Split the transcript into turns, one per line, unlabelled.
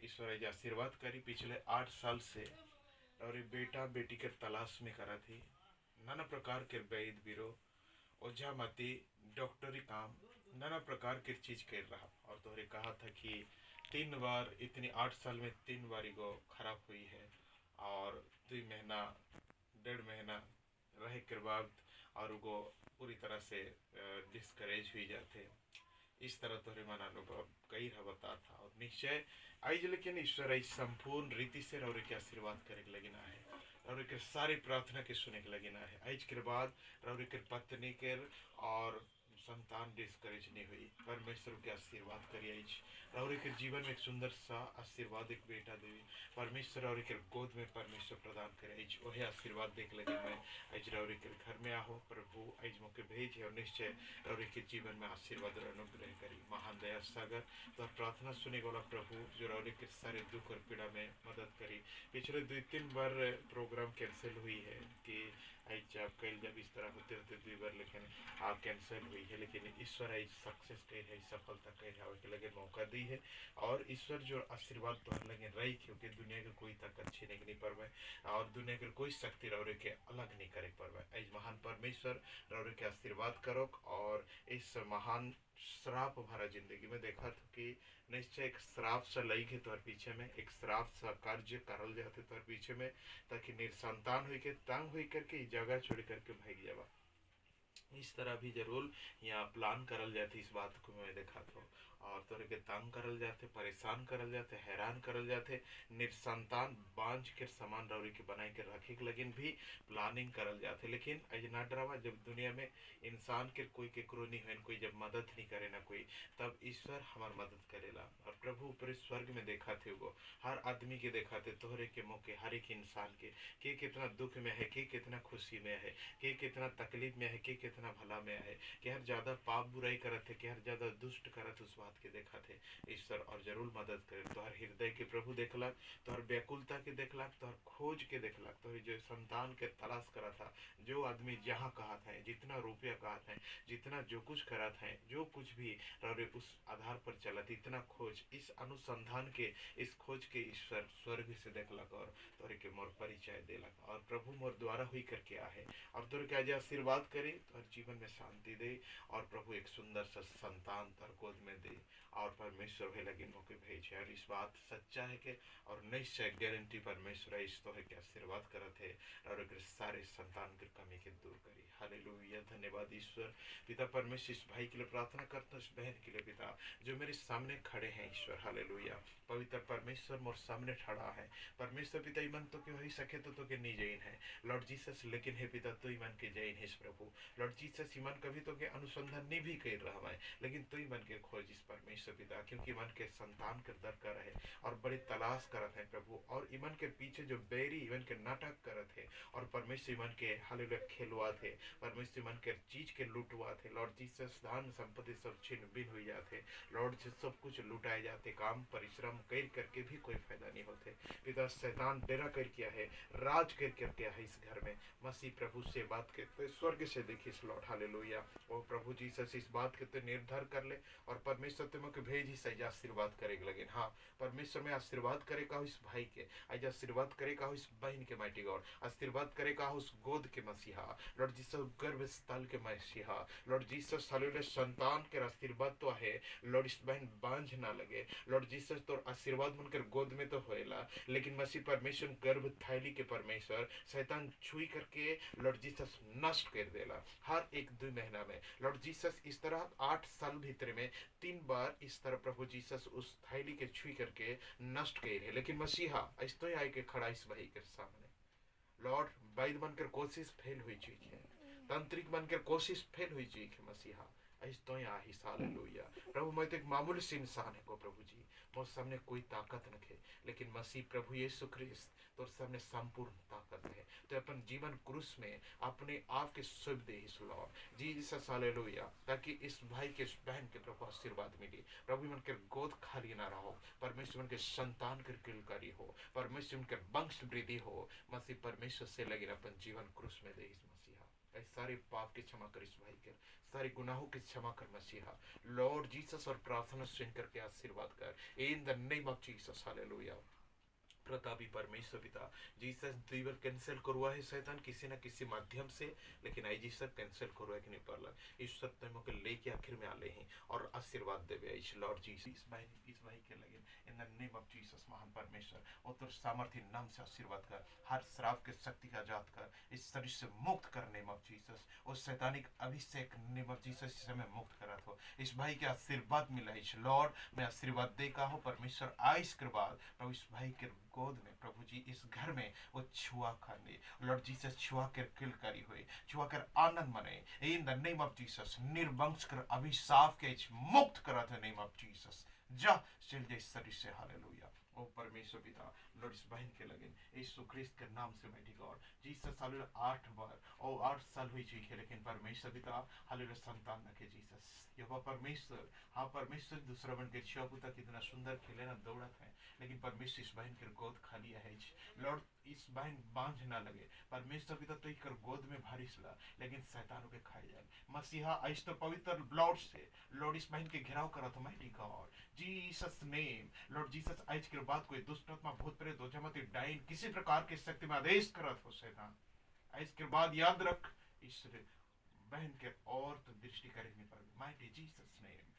ईश्वर आज आशीर्वाद करी पिछले 8 साल से और ये बेटा बेटी के तलाश में करा थी। नाना प्रकार के वैद बीरो ओझा मती डॉक्टरी काम नाना प्रकार की चीज कर रहा और तोहरे कहा था कि 3 बार इतनी 8 साल में 3 बार गो खराब हुई है और 2 महीना 1.5 महीना रहे के बाद और वो पूरी तरह से डिस्करेज हुई जाते। इस तरह तोहरे मन अनुभव कई रहा बता था और निश्चय आज लेकिन ईश्वर आज संपूर्ण रीति से रौरे के आशीर्वाद करे लगे ना है। रौरे के सारी प्रार्थना के सुने के लगे ना है। आज के बाद रौरे के पत्नी के और संतान डिस्करेज नहीं हुई। परमेश्वर के आशीर्वाद करिए आज रौरे के जीवन में एक सुंदर सा आशीर्वाद एक बेटा देवी परमेश्वर रौरे के गोद में परमेश्वर प्रदान करे। आज वही आशीर्वाद देख लगे मैं आज रौरे के घर में आहो प्रभु आज मौके भेज है और निश्चय रौरे के जीवन में आशीर्वाद और अनुग्रह करी। महान दया सागर तो प्रार्थना सुने वाला प्रभु जो रौरे के सारे दुख और पीड़ा में मदद करी। पिछले 2-3 बार प्रोग्राम कैंसिल हुई है कि आज आप कल जब इस तरह होते होते 2 बार लेकिन आप कैंसिल हुई है लेकिन ईश्वर आज सक्सेस कही है सफलता कही है के लगे मौका दी है और ईश्वर जो आशीर्वाद तो लगे रही क्योंकि दुनिया के कोई ताकत छीने के नहीं पावे और दुनिया के कोई शक्ति रौरे के अलग नहीं करे पावे। आज महान परमेश्वर रौरे के आशीर्वाद करो और इस महान श्राप हमारा जिंदगी में देखा था कि निश्चय एक श्राप सा लई के तौर पीछे में एक श्राप सा कार्य करल जाते तौर पीछे में ताकि निसंतान हुई के तंग हुई करके जगह छोड़ करके भाग जावा। इस तरह भी जरूर यहाँ प्लान करल जाती इस बात को मैं देखा तो और तोरे के तंग करल जाते परेशान करल जाते हैरान करल जाते निसंतान बांझ के समान रौरी के बनाए के रखे के लेकिन भी प्लानिंग करल जाते। लेकिन आज ना डरावा जब दुनिया में इंसान के कोई केकरो नहीं है कोई जब मदद नहीं करे ना कोई तब ईश्वर हमार मदद करेला और प्रभु ऊपर स्वर्ग में देखा थे वो हर आदमी के देखा थे तोहरे के मौके हर एक इंसान के कितना दुख में है के कितना खुशी में है के कितना तकलीफ में है के कितना भला में है कि हर ज्यादा पाप बुराई करत है कि हर ज्यादा दुष्ट करत उस बात के देखा थे ईश्वर और जरूर मदद करे। तोहर हृदय के प्रभु देखलक तोहर व्याकुलता के देखलक तोहर खोज के देखलक तोहर जो संतान के तलाश करा था जो आदमी जहाँ कहा था जितना रुपया कहा था जितना जो कुछ करा था जो कुछ भी रौरे उस आधार पर चला था इतना खोज इस अनुसंधान के इस खोज के ईश्वर स्वर्ग से देखलक और तोहरे के मोर परिचय देलक और प्रभु मोर द्वारा हुई करके आहे और तोहरे के आज आशीर्वाद करे तोहर जीवन में शांति दे और प्रभु एक सुंदर सा संतान तोहर गोद में दे और परमेश्वर भी लगे मौके भेजे और इस बात सच्चा है कि और निश्चय गारंटी परमेश्वर इस तो है कि आशीर्वाद करत है और अगर सारे संतान की कमी के दूर करी। हालेलुया धन्यवाद ईश्वर पिता परमेश्वर इस भाई के लिए प्रार्थना करता इस बहन के लिए पिता जो मेरे सामने खड़े हैं ईश्वर। हालेलुया पवित्र परमेश्वर मोर सामने खड़ा है परमेश्वर पिता ईमान तो के हो ही सके तो के नहीं जैन है लॉर्ड जीसस लेकिन है पिता तो ईमान के जैन है प्रभु लॉर्ड जीसस ईमान कभी तो के अनुसंधान नहीं भी कर रहा है लेकिन तो ईमान के खोज इस परमेश्वर पिता क्योंकि ईमान के संतान के दरकार है और बड़ी तलाश करत है प्रभु और ईमान के पीछे जो बैरी ईमान के नाटक करत है और परमेश्वर ईमान के हालेलुया खेलवा थे परमेश्वर ईमान के चीज के लूटवा थे लॉर्ड जीसस धन संपत्ति सब छिन बिन हो जाते लॉर्ड जीसस सब कुछ लुटाए जाते काम परिश्रम कर करके भी कोई फायदा नहीं होते पिता शैतान डेरा कर किया है राज कर क्या है इस घर में मसीह प्रभु से बात करते स्वर्ग से देखिए लॉर्ड हालेलुया ओ प्रभु जीसस इस बात के तो निर्धार कर ले और परमेश्वर तुमको भेज ही सही आशीर्वाद करेगा लेकिन हाँ परमेश्वर में आशीर्वाद करेगा इस भाई के आज आशीर्वाद करेगा इस बहन के माइटी गॉड आशीर्वाद करेगा उस गोद के मसीहा लॉर्ड जीसस गर्भ स्थल के मसीहा लॉर्ड जीसस हालेलुया संतान के आशीर्वाद तो है लॉर्ड इस बहन बांझ ना लगे लॉर्ड जीसस तो आशीर्वाद बनकर गोद में तो होएला लेकिन मसीह परमेश्वर गर्भ थैली के परमेश्वर शैतान छुई करके लॉर्ड जीसस नष्ट कर देला हर एक 2 महीना में लॉर्ड जीसस इस तरह 8 साल भीतर में 3 बार इस तरह प्रभु जीसस उस थैली के छुई करके नष्ट कर लेकिन मसीहा इस तो आए के खड़ा इस भाई के सामने लॉर्ड वैद्य बनकर कोशिश फेल हुई चीज है तांत्रिक बनकर कोशिश फेल हुई चीज है मसीहा तो हालेलुया प्रभु मैं तो एक मामूली से इंसान है को प्रभु जी मोर सामने कोई ताकत नखे लेकिन मसीह प्रभु यीशु ख्रिस्त तोर सामने संपूर्ण ताकत है तो अपन जीवन क्रूस में अपने आप के शुभ दे इस लॉर्ड जीसस हालेलुया ताकि इस भाई के इस बहन के प्रभु आशीर्वाद मिले प्रभु मन के गोद खाली ना रहो परमेश्वर के संतान के किलकारी हो परमेश्वर के वंश वृद्धि हो मसीह परमेश्वर से लगे अपन जीवन क्रूस में दे इस मसीहा सारे पाप की क्षमा कर इस भाई के, सारे गुनाहों की क्षमा कर मसीहा, लॉर्ड जीसस, और प्रार्थना सुन करके आशीर्वाद कर इन the name of Jesus, hallelujah. प्रतापी परमेश्वर पिता, जीसस दीवर कैंसिल करवा है शैतान किसी ना किसी माध्यम से, लेकिन आई जीसस कैंसिल करवा कि नहीं पड़ला, इस सत्य में के लेके आखिर में आले हैं और आशीर्वाद देवे इस लॉर्ड जीसस, इस भाई के लगे इन द नेम ऑफ जीसस, महान परमेश्वर और तो सामर्थ्य नाम से आशीर्वाद कर, हर श्राप के शक्ति का आजाद कर, इस शरीर से मुक्त कर नेम ऑफ जीसस, और शैतानिक अभिषेक नेम ऑफ जीसस इस समय मुक्त करा हो, इस भाई के आशीर्वाद मिला इस लॉर्ड, मैं आशीर्वाद दे का हूँ परमेश्वर, आइस के बाद प्रभु इस भाई के गोद में प्रभु जी इस घर में वो छुआ खाने, लॉर्ड जीसस छुआ कर किलकारी हुए, छुआ कर आनंद मने in the name of Jesus, निर्वंश कर अभिशाप के मुक्त करा था नेम ऑफ जीसस, जा चल जाए शरीर से, हालेलुया। ओ परमेश्वर पिता, लॉर्ड इस बहन के लगे यीशु क्रिस्त के नाम से बैठी गॉड जीसस, हालेलुया। 8 बार और 8 साल हुई चुकी है, लेकिन परमेश्वर पिता हालेलुया संतान न के जीसस, यहोवा परमेश्वर, हाँ परमेश्वर दूसरा बन के छिया पुता कितना सुंदर खेले ना दौड़ा था, लेकिन परमेश्वर इस बहन के गोद खाली है, लॉर्ड इस बहन बांझ ना लगे परमेश्वर पिता, तो कर गोद में भारी सला, लेकिन शैतानों के खाए जाए मसीहा, आज तो पवित्र ब्लड से लॉर्ड इस बहन के घेराव करा था mighty God Jesus name, Lord Jesus आज के बाद कोई दुष्ट आत्मा भूत प्रेत ओझामती डाइन किसी प्रकार की शक्ति में आदेश करत हो शैतान, आज के बाद याद रख इस बहन के और तो दृष्टि करेंगे पर माइटी जीसस नेम।